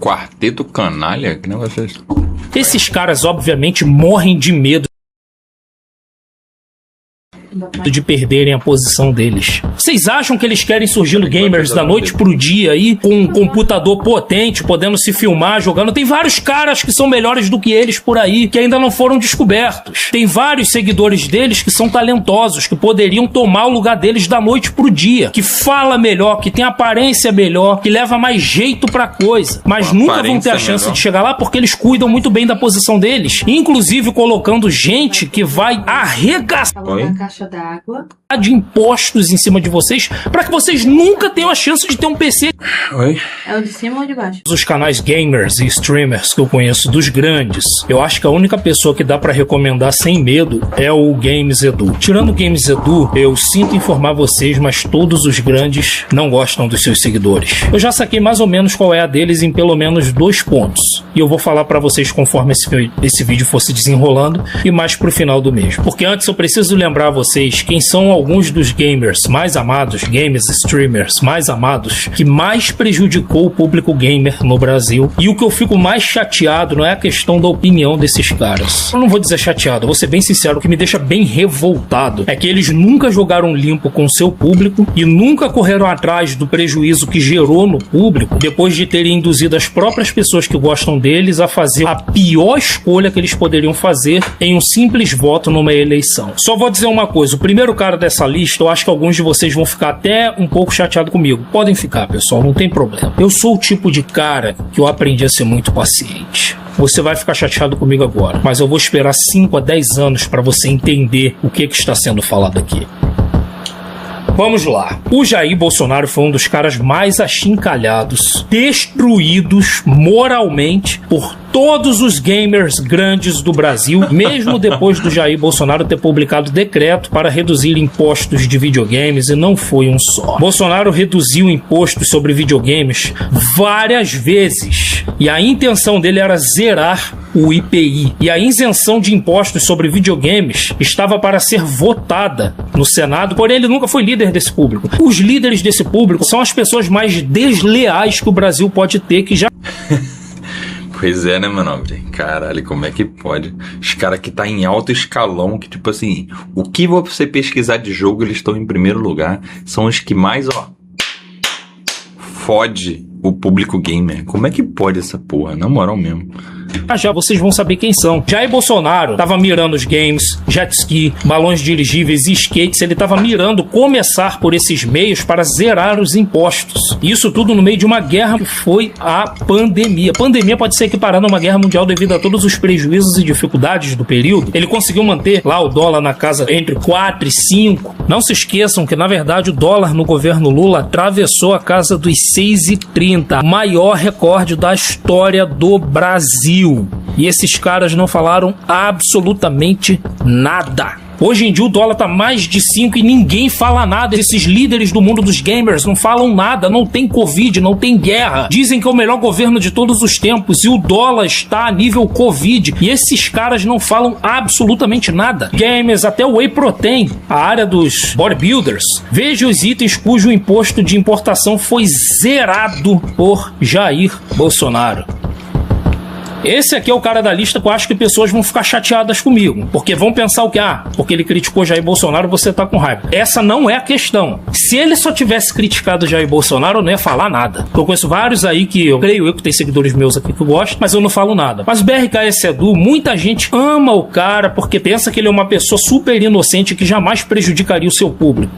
Quarteto canalha? Que negócio é esse? Esses caras, obviamente, morrem de medo de perderem a posição deles. Vocês acham que eles querem surgindo gamers da noite pro dia aí, com um computador potente, podendo se filmar, jogando? Tem vários caras que são melhores do que eles por aí, que ainda não foram descobertos. Tem vários seguidores deles que são talentosos, que poderiam tomar o lugar deles da noite pro dia, que fala melhor, que tem aparência melhor, que leva mais jeito pra coisa, mas nunca vão ter a chance de chegar lá porque eles cuidam muito bem da posição deles, inclusive colocando gente que vai arregaçar d'água de impostos em cima de vocês para que vocês nunca tenham a chance de ter um PC. Oi? É o de cima ou de baixo? Os canais gamers e streamers que eu conheço, dos grandes, eu acho que a única pessoa que dá para recomendar sem medo é o Games Edu. Tirando o Games Edu, eu sinto informar vocês, mas todos os grandes não gostam dos seus seguidores. Eu já saquei mais ou menos qual é a deles em pelo menos 2 pontos, e eu vou falar para vocês conforme esse vídeo fosse desenrolando e mais pro final do mesmo. Porque antes eu preciso lembrar a vocês quem são alguns dos gamers mais amados, gamers streamers mais amados, que mais prejudicou o público gamer no Brasil. E o que eu fico mais chateado não é a questão da opinião desses caras. Eu não vou dizer chateado, eu vou ser bem sincero, o que me deixa bem revoltado é que eles nunca jogaram limpo com o seu público e nunca correram atrás do prejuízo que gerou no público depois de terem induzido as próprias pessoas que gostam deles a fazer a pior escolha que eles poderiam fazer em um simples voto numa eleição. Só vou dizer uma coisa, o primeiro cara dessa lista, eu acho que alguns de vocês vão ficar até um pouco chateados comigo. Podem ficar, pessoal, não tem problema. Eu sou o tipo de cara que eu aprendi a ser muito paciente. Você vai ficar chateado comigo agora, mas eu vou esperar 5 a 10 anos para você entender o que está sendo falado aqui. Vamos lá. O Jair Bolsonaro foi um dos caras mais achincalhados, destruídos moralmente por todos os gamers grandes do Brasil, mesmo depois do Jair Bolsonaro ter publicado decreto para reduzir impostos de videogames, e não foi um só. Bolsonaro reduziu impostos sobre videogames várias vezes, e a intenção dele era zerar o IPI. E a isenção de impostos sobre videogames estava para ser votada no Senado, porém ele nunca foi líder desse público. Os líderes desse público são as pessoas mais desleais que o Brasil pode ter, que já... Pois é, né, mano? Caralho, como é que pode? Os caras que tá em alto escalão, que tipo assim, o que você pesquisar de jogo, eles estão em primeiro lugar. São os que mais, ó, fode o público gamer. Como é que pode essa porra? Na moral mesmo. Já vocês vão saber quem são. Jair Bolsonaro tava mirando os games, jet ski, balões dirigíveis e skates. Ele tava mirando começar por esses meios para zerar os impostos. Isso tudo no meio de uma guerra que foi a pandemia. A pandemia pode ser equiparada a uma guerra mundial devido a todos os prejuízos e dificuldades do período. Ele conseguiu manter lá o dólar na casa entre 4 e 5. Não se esqueçam que, na verdade, o dólar no governo Lula atravessou a casa dos 6,30, maior recorde da história do Brasil. E esses caras não falaram absolutamente nada. Hoje em dia o dólar tá mais de 5 e ninguém fala nada. Esses líderes do mundo dos gamers não falam nada. Não tem Covid, não tem guerra. Dizem que é o melhor governo de todos os tempos e o dólar está a nível Covid. E esses caras não falam absolutamente nada. Gamers, até o Whey Protein, a área dos bodybuilders. Veja os itens cujo imposto de importação foi zerado por Jair Bolsonaro. Esse aqui é o cara da lista que eu acho que pessoas vão ficar chateadas comigo, porque vão pensar o que? Porque ele criticou Jair Bolsonaro, você tá com raiva. Essa não é a questão. Se ele só tivesse criticado Jair Bolsonaro, eu não ia falar nada. Eu conheço vários aí que eu creio que tem seguidores meus aqui que eu gosto, mas eu não falo nada. Mas o BRKS Edu, muita gente ama o cara porque pensa que ele é uma pessoa super inocente que jamais prejudicaria o seu público.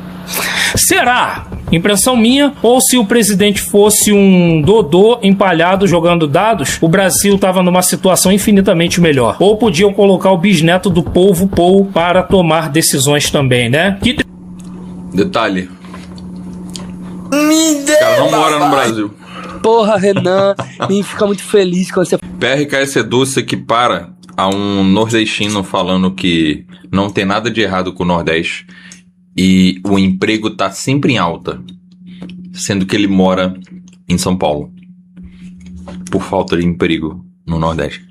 Será? Impressão minha? Ou se o presidente fosse um dodô empalhado jogando dados, o Brasil estava numa situação infinitamente melhor. Ou podiam colocar o bisneto do povo Paul para tomar decisões também, né? Detalhe. O cara não mora no Brasil. Porra, Renan, me fica muito feliz quando você... PRKS Edu se equipara a um nordestino falando que não tem nada de errado com o Nordeste e o emprego tá sempre em alta, sendo que ele mora em São Paulo por falta de emprego no Nordeste.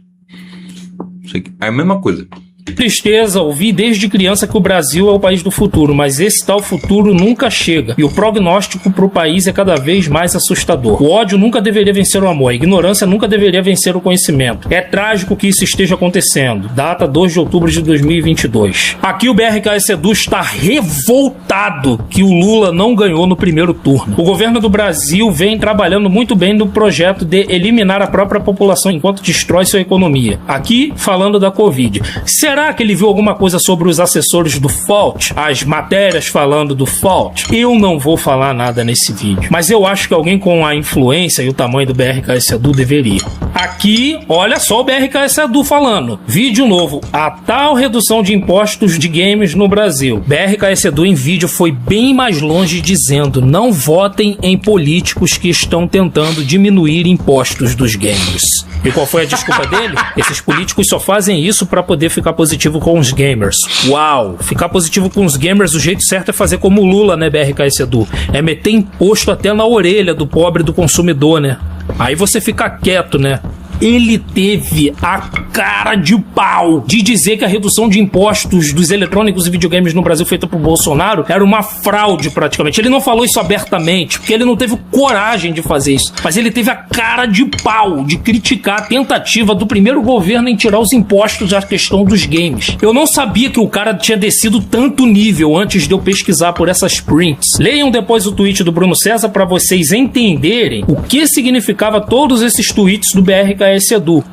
É a mesma coisa. Tristeza, ouvi desde criança que o Brasil é o país do futuro, mas esse tal futuro nunca chega, e o prognóstico pro país é cada vez mais assustador. O ódio nunca deveria vencer o amor, a ignorância nunca deveria vencer o conhecimento. É trágico que isso esteja acontecendo. Data 2 de outubro de 2022. Aqui o BRKS Edu está revoltado que o Lula não ganhou no primeiro turno. O governo do Brasil vem trabalhando muito bem no projeto de eliminar a própria população enquanto destrói sua economia. Aqui, falando da Covid. Será que ele viu alguma coisa sobre os assessores do Fault? As matérias falando do Fault? Eu não vou falar nada nesse vídeo, mas eu acho que alguém com a influência e o tamanho do BRKS Edu deveria. Aqui, olha só o BRKS Edu falando. Vídeo novo. A tal redução de impostos de games no Brasil. BRKS Edu em vídeo foi bem mais longe dizendo: não votem em políticos que estão tentando diminuir impostos dos games. E qual foi a desculpa dele? Esses políticos só fazem isso pra poder ficar positivo com os gamers. Uau! Ficar positivo com os gamers, o jeito certo é fazer como o Lula, né, BRKS Edu? É meter imposto até na orelha do pobre do consumidor, né? Aí você fica quieto, né? Ele teve a cara de pau de dizer que a redução de impostos dos eletrônicos e videogames no Brasil feita por Bolsonaro era uma fraude praticamente. Ele não falou isso abertamente, porque ele não teve coragem de fazer isso. Mas ele teve a cara de pau de criticar a tentativa do primeiro governo em tirar os impostos da questão dos games. Eu não sabia que o cara tinha descido tanto nível antes de eu pesquisar por essas prints. Leiam depois o tweet do Bruno César para vocês entenderem o que significava todos esses tweets do BRKS Edu.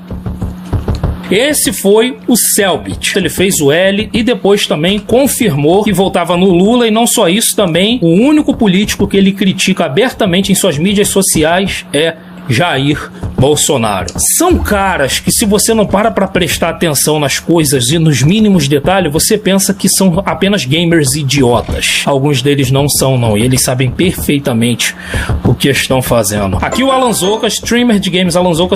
Esse foi o Selbit. Ele fez o L e depois também confirmou que voltava no Lula, e não só isso, também o único político que ele critica abertamente em suas mídias sociais é Jair Bolsonaro. São caras que, se você não para pra prestar atenção nas coisas e nos mínimos detalhes, você pensa que são apenas gamers idiotas. Alguns deles não são, não, e eles sabem perfeitamente o que estão fazendo. Aqui o Alan Zouka, streamer de games Alan Zouka.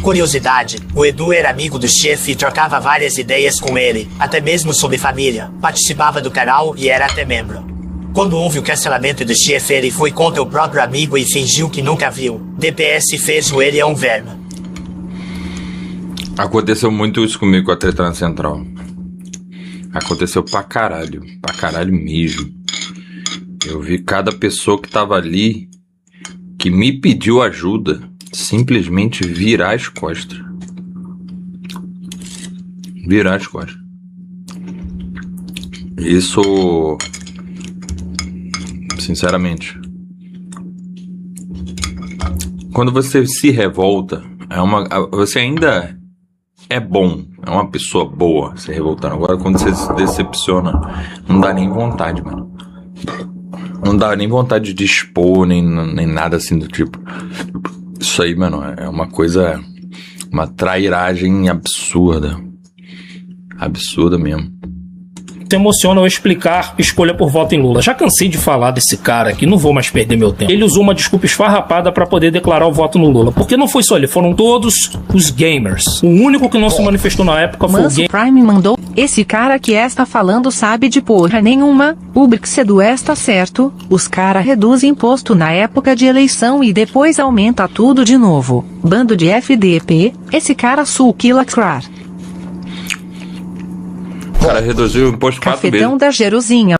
Curiosidade, o Edu era amigo do chefe e trocava várias ideias com ele, até mesmo sobre família. Participava do canal e era até membro. Quando houve o cancelamento do chefe, ele foi contra o próprio amigo e fingiu que nunca viu. DPS fez o ele é um verme. Aconteceu muito isso comigo com a treta na Central. Aconteceu pra caralho mesmo. Eu vi cada pessoa que tava ali, que me pediu ajuda, simplesmente virar as costas. Virar as costas. Isso, sinceramente, quando você se revolta, você ainda é bom, é uma pessoa boa se revoltando. Agora, quando você se decepciona, não dá nem vontade, mano. Não dá nem vontade de expor, nem nada assim do tipo. Isso aí, mano, é uma coisa, uma trairagem absurda. Absurda mesmo. Se emociona ao explicar escolha por voto em Lula. Já cansei de falar desse cara aqui, não vou mais perder meu tempo. Ele usou uma desculpa esfarrapada pra poder declarar o voto no Lula. Porque não foi só ele, foram todos os gamers. O único que não se manifestou na época foi o Manso Prime mandou: esse cara que está falando sabe de porra nenhuma. O Brixedu está certo. Os cara reduzem imposto na época de eleição e depois aumenta tudo de novo. Bando de FDP. Esse cara sulquilacrar. O cara reduziu o imposto 4 vezes. Cafetão da Jerusinha.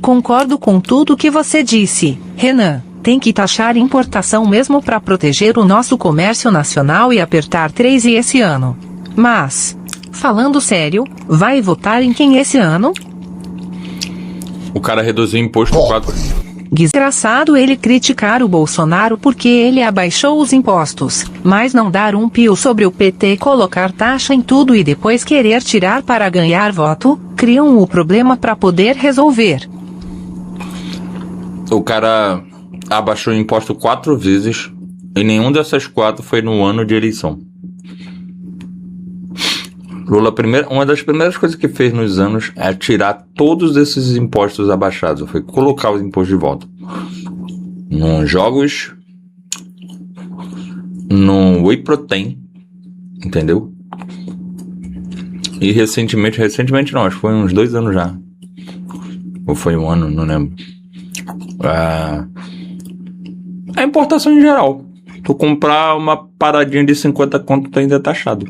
Concordo com tudo que você disse, Renan. Tem que taxar importação mesmo para proteger o nosso comércio nacional e apertar 3 esse ano. Mas, falando sério, vai votar em quem esse ano? O cara reduziu o imposto 4 vezes. Desgraçado ele criticar o Bolsonaro porque ele abaixou os impostos, mas não dar um pio sobre o PT, colocar taxa em tudo e depois querer tirar para ganhar voto, criam o problema para poder resolver. O cara abaixou o imposto 4 vezes e nenhum dessas 4 foi no ano de eleição. Lula, uma das primeiras coisas que fez nos anos é tirar todos esses impostos abaixados. Foi colocar os impostos de volta. Nos jogos, no Whey Protein, entendeu? E recentemente não, acho que foi uns 2 anos já. Ou foi 1 ano, não lembro. A importação em geral. Tu comprar uma paradinha de 50 conto, tu ainda é taxado.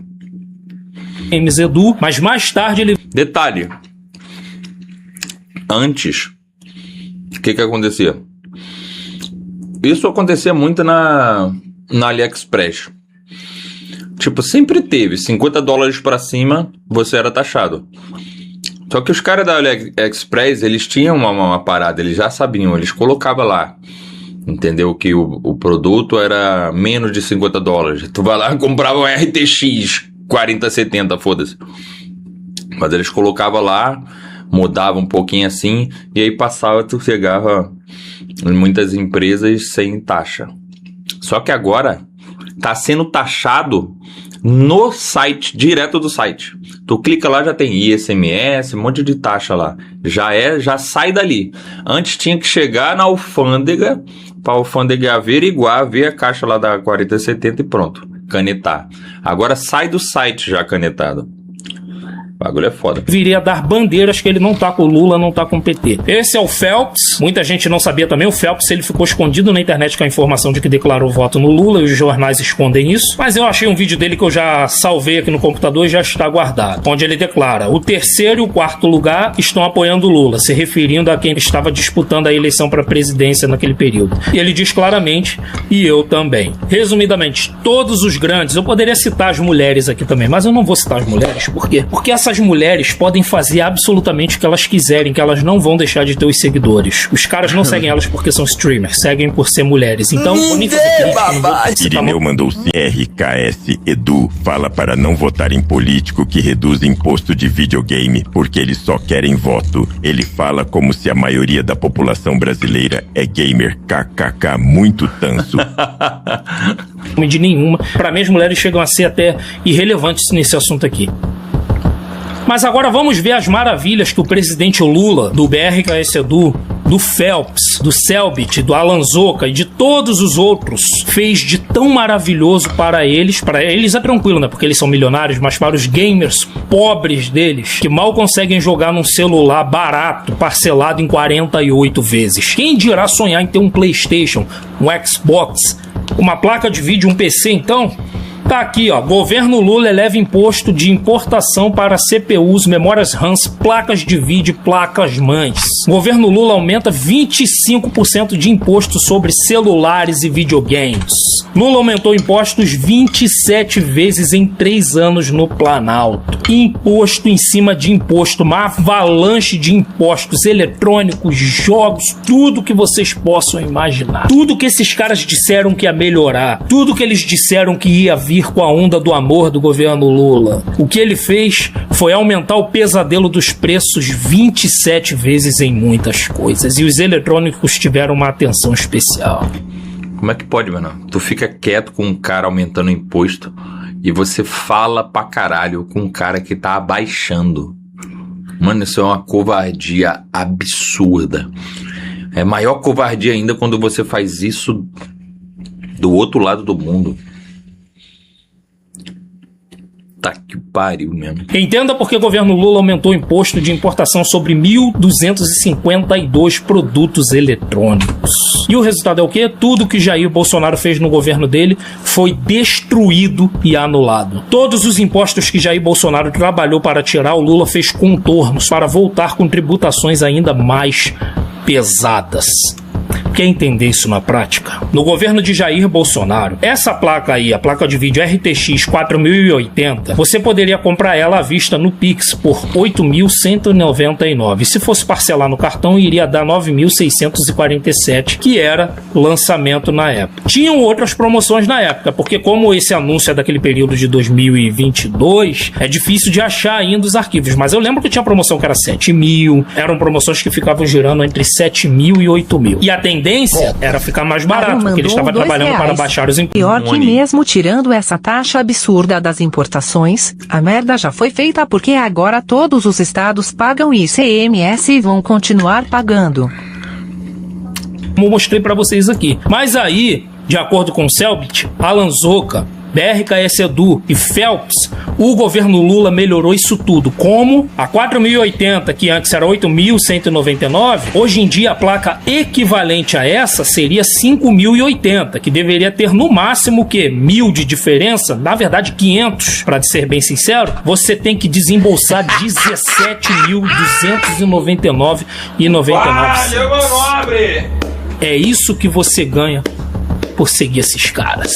Games Edu, mas mais tarde ele... Detalhe. Antes, o que acontecia? Isso acontecia muito na AliExpress. Tipo, sempre teve $50 pra cima, você era taxado. Só que os caras da AliExpress, eles tinham uma parada, eles já sabiam, eles colocavam lá, entendeu? Que o produto era menos de $50. Tu vai lá e comprava um RTX 4070, foda-se. Mas eles colocavam lá, mudavam um pouquinho assim, e aí passava, tu chegava em muitas empresas sem taxa. Só que agora tá sendo taxado no site, direto do site. Tu clica lá, já tem ICMS, um monte de taxa lá. Já sai dali. Antes tinha que chegar na alfândega, pra alfândega averiguar, ver a caixa lá da 4070 e pronto, canetar. Agora sai do site já canetado. O bagulho é foda. Viria a dar bandeiras que ele não tá com o Lula, não tá com o PT. Esse é o Phelps. Muita gente não sabia também. O Phelps, ele ficou escondido na internet com a informação de que declarou voto no Lula, e os jornais escondem isso. Mas eu achei um vídeo dele que eu já salvei aqui no computador e já está guardado, onde ele declara: o terceiro e o quarto lugar estão apoiando o Lula, se referindo a quem estava disputando a eleição para a presidência naquele período. E ele diz claramente: e eu também. Resumidamente, todos os grandes, eu poderia citar as mulheres aqui também, mas eu não vou citar as mulheres. Por quê? Porque essas mulheres podem fazer absolutamente o que elas quiserem, que elas não vão deixar de ter os seguidores. Os caras não seguem elas porque são streamers, seguem por ser mulheres. Então, Irineu mandou RKS Edu fala para não votar em político que reduz imposto de videogame, porque eles só querem voto. Ele fala como se a maioria da população brasileira é gamer. KKK, muito tanso. De nenhuma. Para mim, as mulheres chegam a ser até irrelevantes nesse assunto aqui. Mas agora vamos ver as maravilhas que o presidente Lula, do BRKS Edu, do Phelps, do Selbit, do Alan Zoca e de todos os outros fez de tão maravilhoso para eles. Para eles é tranquilo, né? Porque eles são milionários, mas para os gamers pobres deles, que mal conseguem jogar num celular barato, parcelado em 48 vezes. Quem dirá sonhar em ter um PlayStation, um Xbox, uma placa de vídeo, um PC, então? Tá aqui, ó. Governo Lula eleva imposto de importação para CPUs, memórias RAMs, placas de vídeo e placas mães. Governo Lula aumenta 25% de imposto sobre celulares e videogames. Lula aumentou impostos 27 vezes em 3 anos no Planalto. Imposto em cima de imposto, uma avalanche de impostos eletrônicos, jogos, tudo que vocês possam imaginar. Tudo que esses caras disseram que ia melhorar, tudo que eles disseram que ia vir com a onda do amor do governo Lula. O que ele fez foi aumentar o pesadelo dos preços 27 vezes em muitas coisas. E os eletrônicos tiveram uma atenção especial. Como é que pode, mano? Tu fica quieto com um cara aumentando o imposto e você fala pra caralho com um cara que tá abaixando. Mano, isso é uma covardia absurda. É maior covardia ainda quando você faz isso do outro lado do mundo. Tá que pariu mesmo. Entenda porque o governo Lula aumentou o imposto de importação sobre 1.252 produtos eletrônicos. E o resultado é o quê? Tudo que Jair Bolsonaro fez no governo dele foi destruído e anulado. Todos os impostos que Jair Bolsonaro trabalhou para tirar, o Lula fez contornos para voltar com tributações ainda mais pesadas. Quer entender isso na prática? No governo de Jair Bolsonaro, essa placa aí, a placa de vídeo RTX 4080, você poderia comprar ela à vista no Pix por R$ 8.199. Se fosse parcelar no cartão, iria dar R$ 9.647, que era lançamento na época. Tinham outras promoções na época, porque como esse anúncio é daquele período de 2022, é difícil de achar ainda os arquivos. Mas eu lembro que tinha promoção que era 7.000, eram promoções que ficavam girando entre 7.000 e 8.000. E a tendência era ficar mais barato, porque ele estava trabalhando para baixar os impostos. Pior que mesmo tirando essa taxa absurda das importações, a merda já foi feita porque agora todos os estados pagam ICMS e vão continuar pagando. Como eu mostrei para vocês aqui. Mas aí, de acordo com o Selbit, Alan Zoca, BRKS Edu e Phelps, o governo Lula melhorou isso tudo. Como? A 4.080, que antes era 8.199, hoje em dia a placa equivalente a essa seria 5.080, que deveria ter no máximo o quê? 1.000 de diferença, na verdade 500, para ser bem sincero. Você tem que desembolsar 17.299,99. É isso que você ganha por seguir esses caras.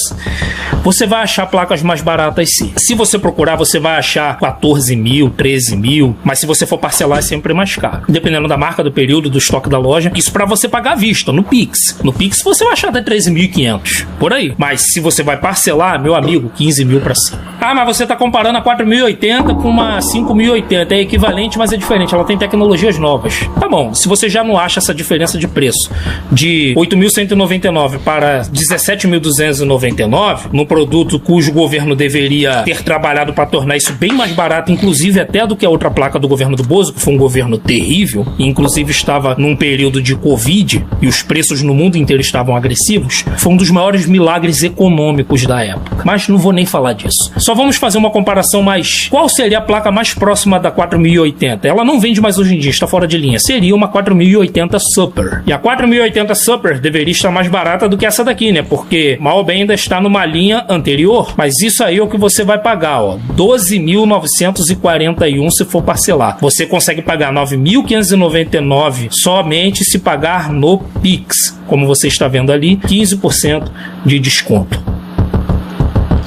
Você vai achar placas mais baratas sim. Se você procurar, você vai achar 14 mil, 13 mil, mas se você for parcelar é sempre mais caro. Dependendo da marca, do período, do estoque da loja. Isso pra você pagar à vista, no Pix. No Pix você vai achar até 13.500, por aí. Mas se você vai parcelar, meu amigo, 15 mil pra cima. Ah, mas você tá comparando a 4.080 com uma 5.080. É equivalente, mas é diferente. Ela tem tecnologias novas. Tá bom, se você já não acha essa diferença de preço de 8.199 para 17.299, no produto cujo governo deveria ter trabalhado para tornar isso bem mais barato, inclusive até do que a outra placa do governo do Bozo, que foi um governo terrível, e inclusive estava num período de Covid, e os preços no mundo inteiro estavam agressivos, foi um dos maiores milagres econômicos da época. Mas não vou nem falar disso. Só vamos fazer uma comparação mais... Qual seria a placa mais próxima da 4.080? Ela não vende mais hoje em dia, está fora de linha. Seria uma 4.080 Super. E a 4.080 Super deveria estar mais barata do que essa daqui, né? Porque mal bem ainda está numa linha anterior, mas isso aí é o que você vai pagar, ó, 12.941 se for parcelar. Você consegue pagar 9.599 somente se pagar no Pix. Como você está vendo ali, 15% de desconto.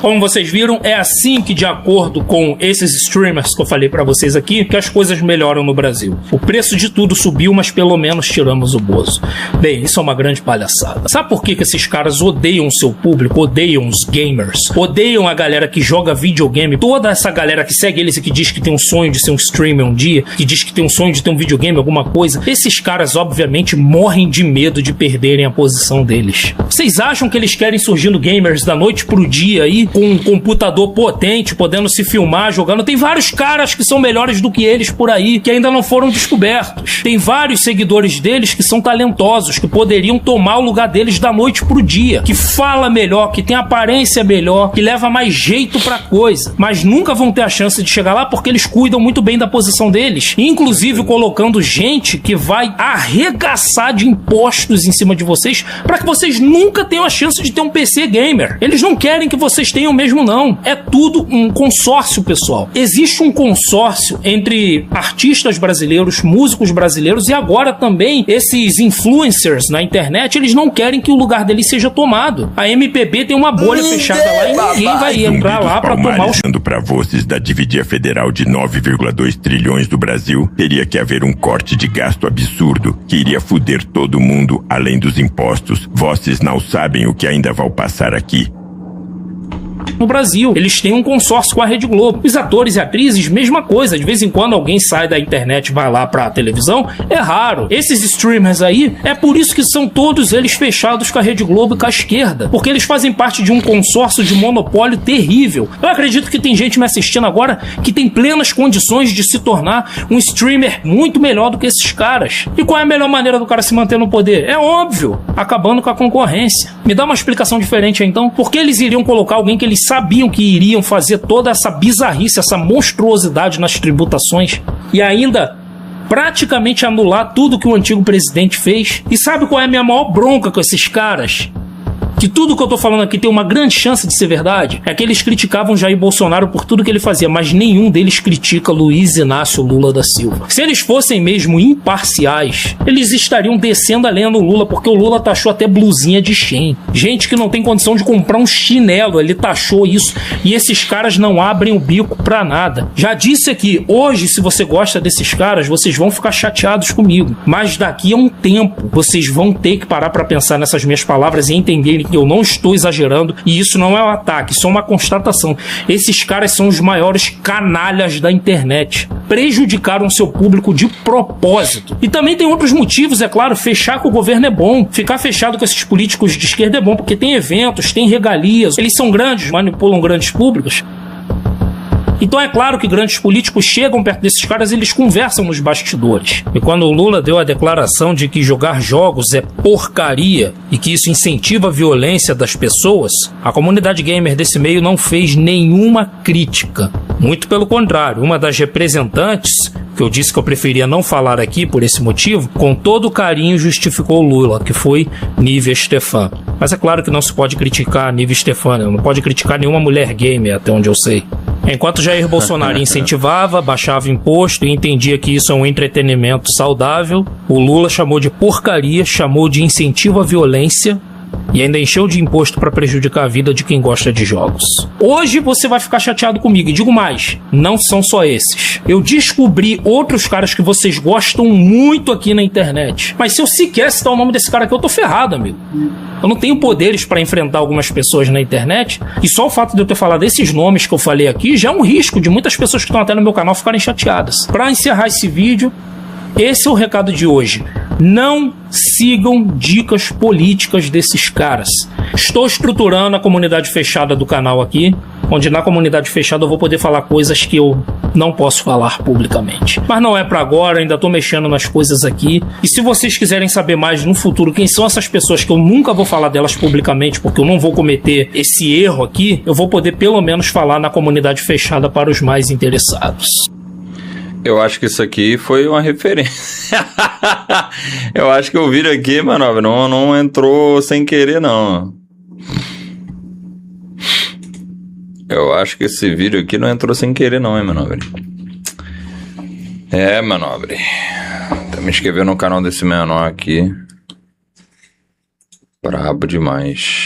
Como vocês viram, é assim que, de acordo com esses streamers que eu falei pra vocês aqui, que as coisas melhoram no Brasil. O preço de tudo subiu, mas pelo menos tiramos o Bozo. Bem, isso é uma grande palhaçada. Sabe por que esses caras odeiam o seu público, odeiam os gamers, odeiam a galera que joga videogame, toda essa galera que segue eles e que diz que tem um sonho de ser um streamer um dia, que diz que tem um sonho de ter um videogame, alguma coisa? Esses caras, obviamente, morrem de medo de perderem a posição deles. Vocês acham que eles querem surgindo gamers da noite pro dia aí, com um computador potente, podendo se filmar, jogando? Tem vários caras que são melhores do que eles por aí, que ainda não foram descobertos. Tem vários seguidores deles que são talentosos, que poderiam tomar o lugar deles da noite pro dia, que fala melhor, que tem aparência melhor, que leva mais jeito pra coisa, mas nunca vão ter a chance de chegar lá porque eles cuidam muito bem da posição deles, inclusive colocando gente que vai arregaçar de impostos em cima de vocês pra que vocês nunca tenham a chance de ter um PC gamer. Eles não querem que vocês tenham mesmo, não. É tudo um consórcio, pessoal. Existe um consórcio entre artistas brasileiros, músicos brasileiros e agora também esses influencers na internet. Eles não querem que o lugar deles seja tomado. A MPB tem uma bolha fechada lá e ninguém vai entrar lá pra tomar os... Para vozes da Dividia Federal de 9,2 trilhões do Brasil, teria que haver um corte de gasto absurdo que iria foder todo mundo além dos impostos. Vocês não sabem o que ainda vai passar aqui. No Brasil, eles têm um consórcio com a Rede Globo. Os atores e atrizes, mesma coisa. De vez em quando alguém sai da internet e vai lá pra televisão. É raro. Esses streamers aí, é por isso que são todos eles fechados com a Rede Globo e com a esquerda. Porque eles fazem parte de um consórcio de monopólio terrível. Eu acredito que tem gente me assistindo agora que tem plenas condições de se tornar um streamer muito melhor do que esses caras. E qual é a melhor maneira do cara se manter no poder? É óbvio, acabando com a concorrência. Me dá uma explicação diferente aí, então. Por que eles iriam colocar alguém que eles sabiam que iriam fazer toda essa bizarrice, essa monstruosidade nas tributações e ainda praticamente anular tudo que o antigo presidente fez? E sabe qual é a minha maior bronca com esses caras? Que tudo que eu tô falando aqui tem uma grande chance de ser verdade. É que eles criticavam Jair Bolsonaro por tudo que ele fazia, mas nenhum deles critica Luiz Inácio Lula da Silva. Se eles fossem mesmo imparciais, eles estariam descendo a lenha no Lula, porque o Lula taxou até blusinha de Shein. Gente que não tem condição de comprar um chinelo, ele taxou isso. E esses caras não abrem o bico pra nada. Já disse aqui, hoje, se você gosta desses caras, vocês vão ficar chateados comigo. Mas daqui a um tempo, vocês vão ter que parar pra pensar nessas minhas palavras e entenderem que eu não estou exagerando, e isso não é um ataque, isso é uma constatação. Esses caras são os maiores canalhas da internet. Prejudicaram seu público de propósito. E também tem outros motivos, é claro. Fechar com o governo é bom. Ficar fechado com esses políticos de esquerda é bom, porque tem eventos, tem regalias, eles são grandes, manipulam grandes públicos. Então é claro que grandes políticos chegam perto desses caras e eles conversam nos bastidores. E quando o Lula deu a declaração de que jogar jogos é porcaria e que isso incentiva a violência das pessoas, a comunidade gamer desse meio não fez nenhuma crítica. Muito pelo contrário, uma das representantes, que eu disse que eu preferia não falar aqui por esse motivo, com todo carinho justificou o Lula, que foi Nívia Stefan. Mas é claro que não se pode criticar a Nívia Stefan, não pode criticar nenhuma mulher gamer, até onde eu sei. Enquanto Jair Bolsonaro incentivava, baixava imposto e entendia que isso é um entretenimento saudável, o Lula chamou de porcaria, chamou de incentivo à violência e ainda encheu de imposto para prejudicar a vida de quem gosta de jogos. Hoje você vai ficar chateado comigo, e digo mais, não são só esses. Eu descobri outros caras que vocês gostam muito aqui na internet, mas se eu sequer citar o nome desse cara aqui, eu tô ferrado, amigo. Eu não tenho poderes para enfrentar algumas pessoas na internet, e só o fato de eu ter falado esses nomes que eu falei aqui já é um risco de muitas pessoas que estão até no meu canal ficarem chateadas. Para encerrar esse vídeo, esse é o recado de hoje. Não sigam dicas políticas desses caras. Estou estruturando a comunidade fechada do canal aqui, onde na comunidade fechada eu vou poder falar coisas que eu não posso falar publicamente. Mas não é pra agora, ainda tô mexendo nas coisas aqui. E se vocês quiserem saber mais no futuro quem são essas pessoas que eu nunca vou falar delas publicamente, porque eu não vou cometer esse erro aqui, eu vou poder pelo menos falar na comunidade fechada para os mais interessados. Eu acho que isso aqui foi uma referência. Eu acho que o vídeo aqui, mano, não entrou sem querer, não. Eu acho que esse vídeo aqui não entrou sem querer, não, hein, Manobre? É, Manobre. Tá me inscrevendo no canal desse menor aqui. Brabo demais.